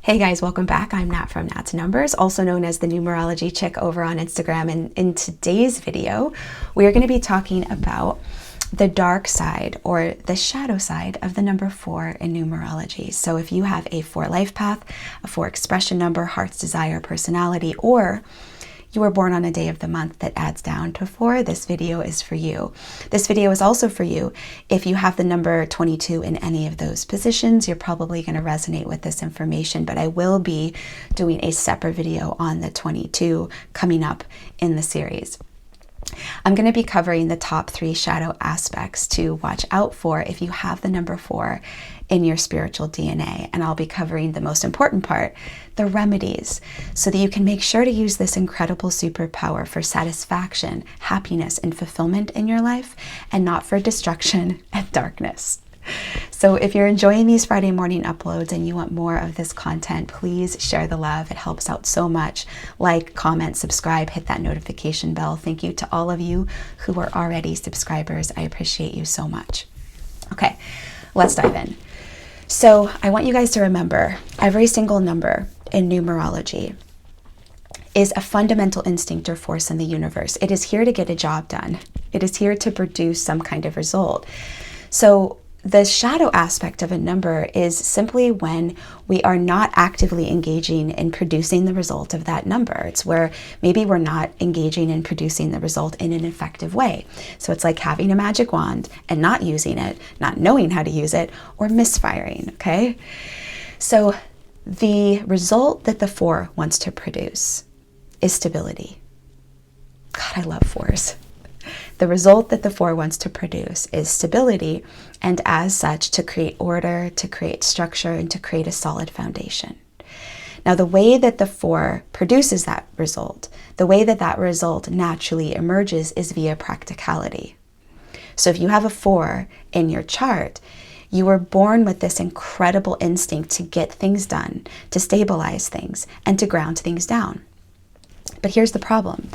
Hey guys, welcome back. I'm Nat from Nat's Numbers, also known as the Numerology Chick over on Instagram. And in today's video, we are going to be talking about the dark side or the shadow side of the number 4 in numerology. So if you have a 4 life path, a 4 expression number, heart's desire, personality, or you were born on a day of the month that adds down to 4, this video is for you. This video is also for you if you have the number 22 in any of those positions. You're probably going to resonate with this information, but I will be doing a separate video on the 22 coming up in the series. I'm going to be covering the top 3 shadow aspects to watch out for if you have the number 4 in your spiritual DNA. And I'll be covering the most important part, the remedies, so that you can make sure to use this incredible superpower for satisfaction, happiness, and fulfillment in your life, and not for destruction and darkness. So if you're enjoying these Friday morning uploads and you want more of this content, please share the love. It helps out so much. Like, comment, subscribe, hit that notification bell. Thank you to all of you who are already subscribers. I appreciate you so much. Okay, let's dive in. So I want you guys to remember every single number in numerology is a fundamental instinct or force in the universe. It is here to get a job done. It is here to produce some kind of result. So the shadow aspect of a number is simply when we are not actively engaging in producing the result of that number. It's where maybe we're not engaging in producing the result in an effective way. So it's like having a magic wand and not using it, not knowing how to use it, or misfiring, okay? So the result that the 4 wants to produce is stability. God, I love 4s. The result that the 4 wants to produce is stability, and as such, to create order, to create structure, and to create a solid foundation. Now, the way that the 4 produces that result, the way that that result naturally emerges is via practicality. So if you have a 4 in your chart, you were born with this incredible instinct to get things done, to stabilize things, and to ground things down. But here's the problem.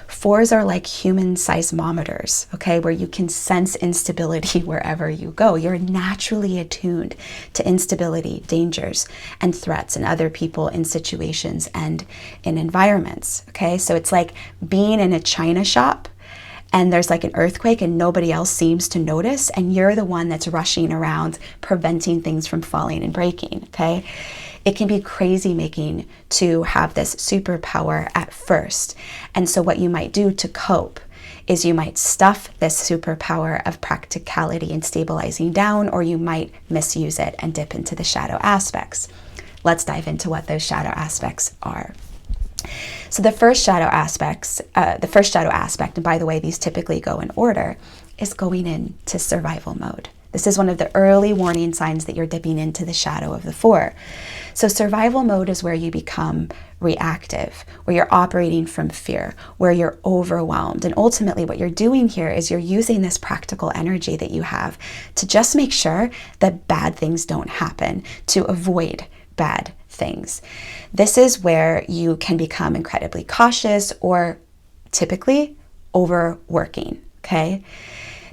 4s are like human seismometers, okay, where you can sense instability wherever you go. You're naturally attuned to instability, dangers, and threats in other people, in situations, and in environments, okay? So it's like being in a china shop and there's like an earthquake and nobody else seems to notice, and you're the one that's rushing around preventing things from falling and breaking, okay? It can be crazy making to have this superpower at first. And so what you might do to cope is you might stuff this superpower of practicality and stabilizing down, or you might misuse it and dip into the shadow aspects. Let's dive into what those shadow aspects are. So the first shadow aspect, and by the way, these typically go in order, is going into survival mode. This is one of the early warning signs that you're dipping into the shadow of the 4. So survival mode is where you become reactive, where you're operating from fear, where you're overwhelmed. And ultimately what you're doing here is you're using this practical energy that you have to just make sure that bad things don't happen, to avoid bad things. This is where you can become incredibly cautious or typically overworking, okay?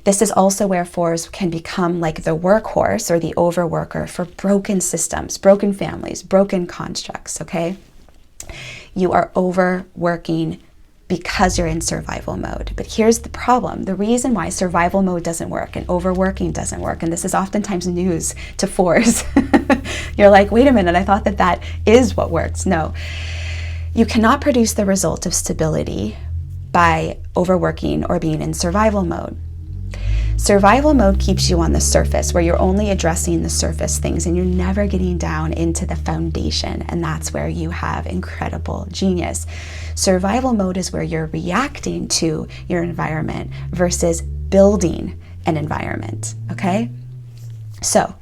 This is also where 4s can become like the workhorse or the overworker for broken systems, broken families, broken constructs, okay? You are overworking because you're in survival mode. But here's the problem. The reason why survival mode doesn't work and overworking doesn't work, and this is oftentimes news to 4s. You're like, wait a minute, I thought that that is what works. No, you cannot produce the result of stability by overworking or being in survival mode. Survival mode keeps you on the surface, where you're only addressing the surface things and you're never getting down into the foundation, and that's where you have incredible genius. Survival mode is where you're reacting to your environment versus building an environment, okay? So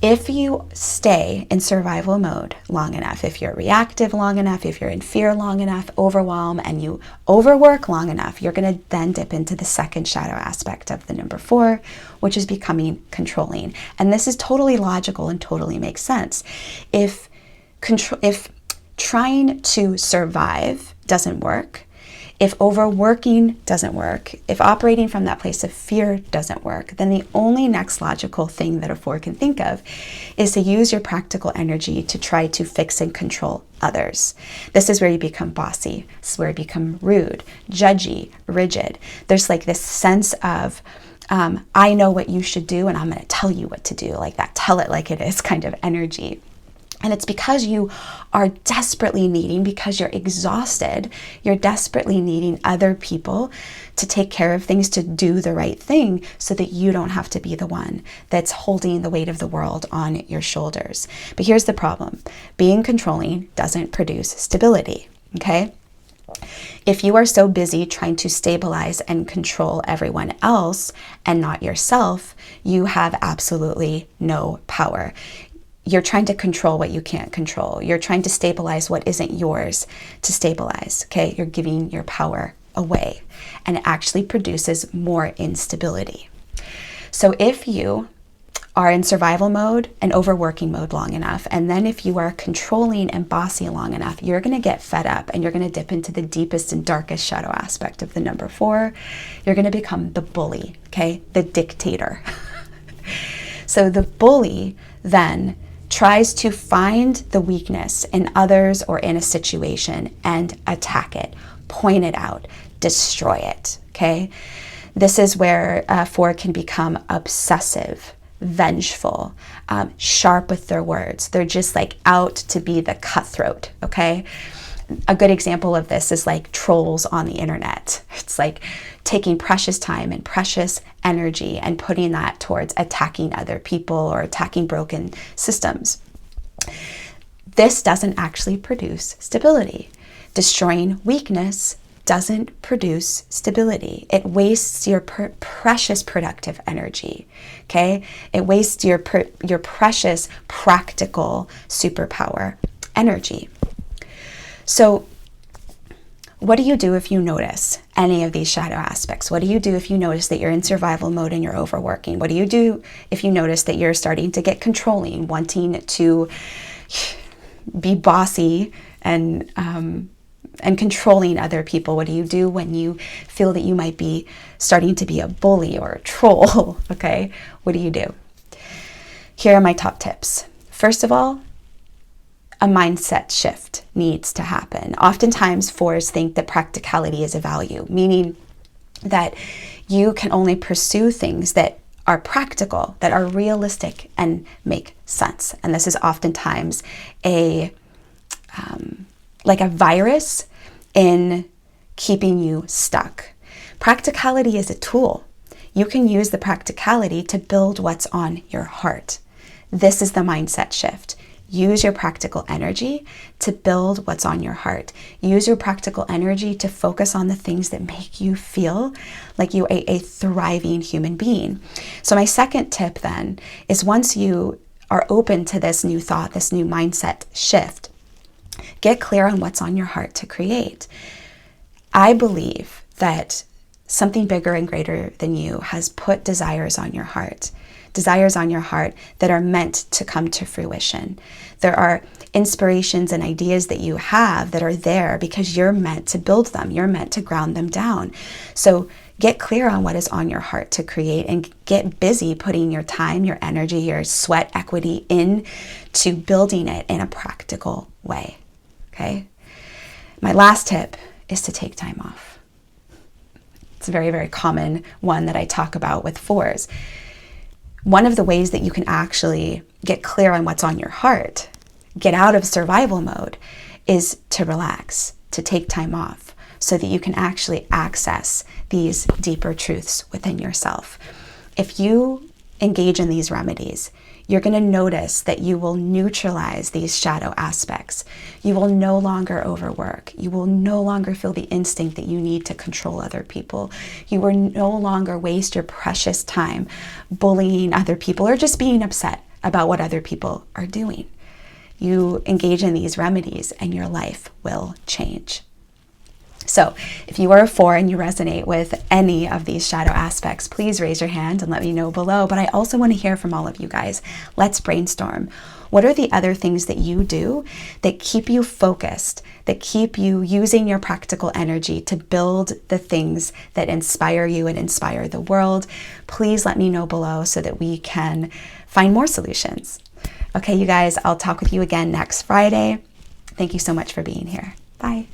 if you stay in survival mode long enough, if you're reactive long enough, if you're in fear long enough, overwhelm, and you overwork long enough, you're going to then dip into the second shadow aspect of the number 4, which is becoming controlling. And this is totally logical and totally makes sense. If trying to survive doesn't work, If overworking doesn't work, if operating from that place of fear doesn't work, then the only next logical thing that a 4 can think of is to use your practical energy to try to fix and control others. This is where you become bossy. This is where you become rude, judgy, rigid. There's like this sense of, I know what you should do and I'm going to tell you what to do, like that tell it like it is kind of energy. And it's because you are desperately needing, because you're exhausted, you're desperately needing other people to take care of things, to do the right thing, so that you don't have to be the one that's holding the weight of the world on your shoulders. But here's the problem. Being controlling doesn't produce stability, okay? If you are so busy trying to stabilize and control everyone else and not yourself, you have absolutely no power. You're trying to control what you can't control. You're trying to stabilize what isn't yours to stabilize, okay? You're giving your power away, and it actually produces more instability. So if you are in survival mode and overworking mode long enough, and then if you are controlling and bossy long enough, you're going to get fed up and you're going to dip into the deepest and darkest shadow aspect of the number 4. You're going to become the bully, okay? The dictator. So the bully then tries to find the weakness in others or in a situation and attack it, point it out, destroy it, okay? This is where 4 can become obsessive, vengeful, sharp with their words. They're just like out to be the cutthroat, okay? A good example of this is like trolls on the internet. It's like taking precious time and precious energy and putting that towards attacking other people or attacking broken systems. This doesn't actually produce stability. Destroying weakness doesn't produce stability. It wastes your precious productive energy, okay? It wastes your precious practical superpower energy. So what do you do if you notice any of these shadow aspects? What do you do if you notice that you're in survival mode and you're overworking? What do you do if you notice that you're starting to get controlling, wanting to be bossy and controlling other people? What do you do when you feel that you might be starting to be a bully or a troll? Okay, what do you do? Here are my top tips. First of all, a mindset shift needs to happen. Oftentimes 4s think that practicality is a value, meaning that you can only pursue things that are practical, that are realistic and make sense. And this is oftentimes like a virus in keeping you stuck. Practicality is a tool. You can use the practicality to build what's on your heart. This is the mindset shift. Use your practical energy to build what's on your heart. Use your practical energy to focus on the things that make you feel like you are a thriving human being. So my second tip then is, once you are open to this new thought, this new mindset shift, get clear on what's on your heart to create. I believe that something bigger and greater than you has put desires on your heart that are meant to come to fruition. There are inspirations and ideas that you have that are there because you're meant to build them. You're meant to ground them down. So get clear on what is on your heart to create, and get busy putting your time, your energy, your sweat equity into building it in a practical way. Okay? My last tip is to take time off. It's a very, very common one that I talk about with 4s. One of the ways that you can actually get clear on what's on your heart, get out of survival mode, is to relax, to take time off, so that you can actually access these deeper truths within yourself. If you engage in these remedies, you're going to notice that you will neutralize these shadow aspects. You will no longer overwork. You will no longer feel the instinct that you need to control other people. You will no longer waste your precious time bullying other people or just being upset about what other people are doing. You engage in these remedies and your life will change. So if you are a 4 and you resonate with any of these shadow aspects, please raise your hand and let me know below. But I also want to hear from all of you guys. Let's brainstorm. What are the other things that you do that keep you focused, that keep you using your practical energy to build the things that inspire you and inspire the world? Please let me know below so that we can find more solutions. Okay, you guys, I'll talk with you again next Friday. Thank you so much for being here. Bye.